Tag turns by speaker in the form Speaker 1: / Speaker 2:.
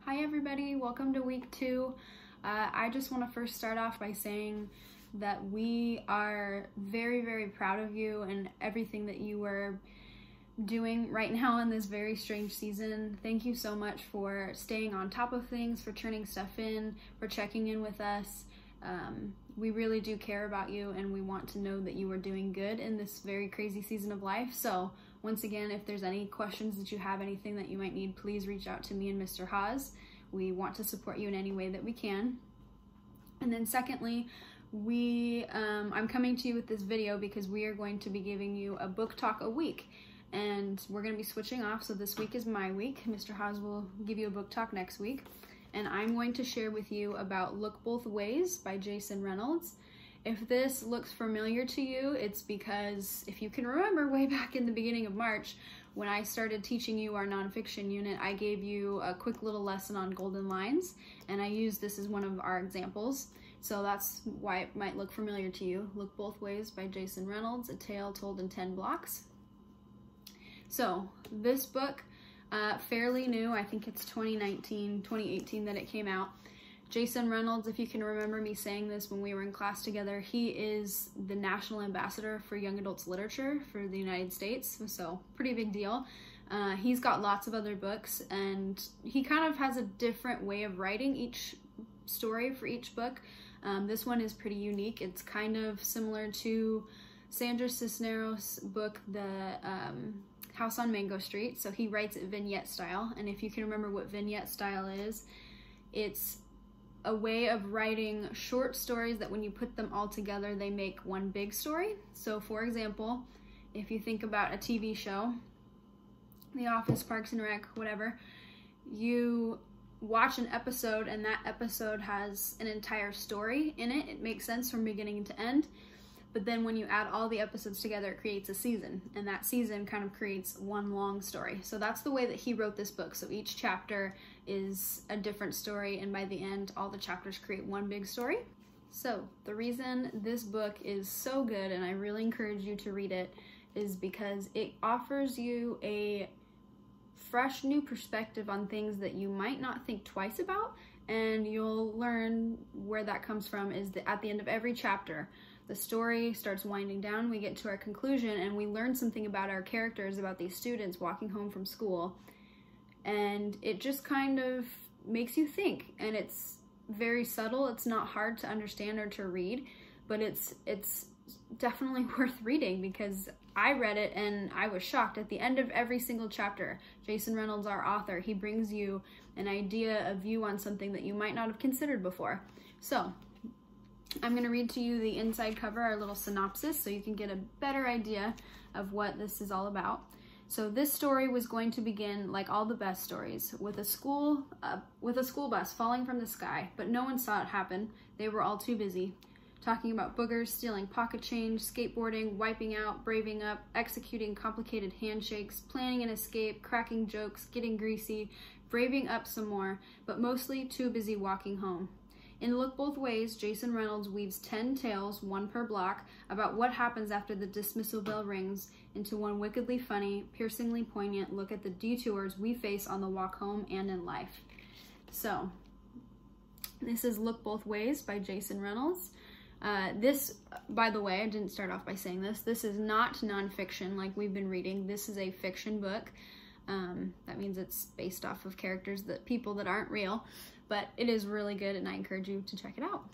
Speaker 1: Hi everybody, welcome to week 2. I just want to first start off by saying that we are very, very proud of you and everything that you are doing right now in this very strange season. Thank you so much for staying on top of things, for turning stuff in, for checking in with us. We really do care about you and we want to know that you are doing good in this very crazy season of life. So once again, if there's any questions that you have, anything that you might need, please reach out to me and Mr. Haas. We want to support you in any way that we can. And then secondly, I'm coming to you with this video because we are going to be giving you a book talk a week. And we're going to be switching off, so this week is my week. Mr. Haas will give you a book talk next week. And I'm going to share with you about Look Both Ways by Jason Reynolds. If this looks familiar to you, it's because if you can remember way back in the beginning of March, when I started teaching you our nonfiction unit, I gave you a quick little lesson on golden lines, and I used this as one of our examples. So that's why it might look familiar to you. Look Both Ways by Jason Reynolds, a tale told in 10 blocks. So this book, fairly new, I think it's 2018 that it came out. Jason Reynolds, if you can remember me saying this when we were in class together, he is the National Ambassador for Young Adults Literature for the United States, so pretty big deal. He's got lots of other books, and he kind of has a different way of writing each story for each book. This one is pretty unique. It's kind of similar to Sandra Cisneros' book, The House on Mango Street, so he writes it vignette style, and if you can remember what vignette style is, it's a way of writing short stories that when you put them all together, they make one big story. So for example, if you think about a TV show, The Office, Parks and Rec, whatever, you watch an episode and that episode has an entire story in it. It makes sense from beginning to end. But then when you add all the episodes together, it creates a season, and that season kind of creates one long story. So that's the way that he wrote this book. So each chapter is a different story, and by the end, all the chapters create one big story. So the reason this book is so good, and I really encourage you to read it, is because it offers you a fresh new perspective on things that you might not think twice about, and you'll learn where that comes from is that at the end of every chapter, the story starts winding down, we get to our conclusion, and we learn something about our characters, about these students walking home from school. And it just kind of makes you think, and it's very subtle. It's not hard to understand or to read, but it's definitely worth reading because I read it and I was shocked. At the end of every single chapter, Jason Reynolds, our author, he brings you an idea, a view on something that you might not have considered before. So I'm going to read to you the inside cover, our little synopsis, so you can get a better idea of what this is all about. So this story was going to begin like all the best stories, with a school bus falling from the sky, but no one saw it happen. They were all too busy talking about boogers, stealing pocket change, skateboarding, wiping out, braving up, executing complicated handshakes, planning an escape, cracking jokes, getting greasy, braving up some more, but mostly too busy walking home. In Look Both Ways, Jason Reynolds weaves 10 tales, one per block, about what happens after the dismissal bell rings into one wickedly funny, piercingly poignant look at the detours we face on the walk home and in life. So, this is Look Both Ways by Jason Reynolds. This, by the way, I didn't start off by saying this is not nonfiction like we've been reading. This is a fiction book. That means it's based off of people that aren't real. But it is really good, and I encourage you to check it out.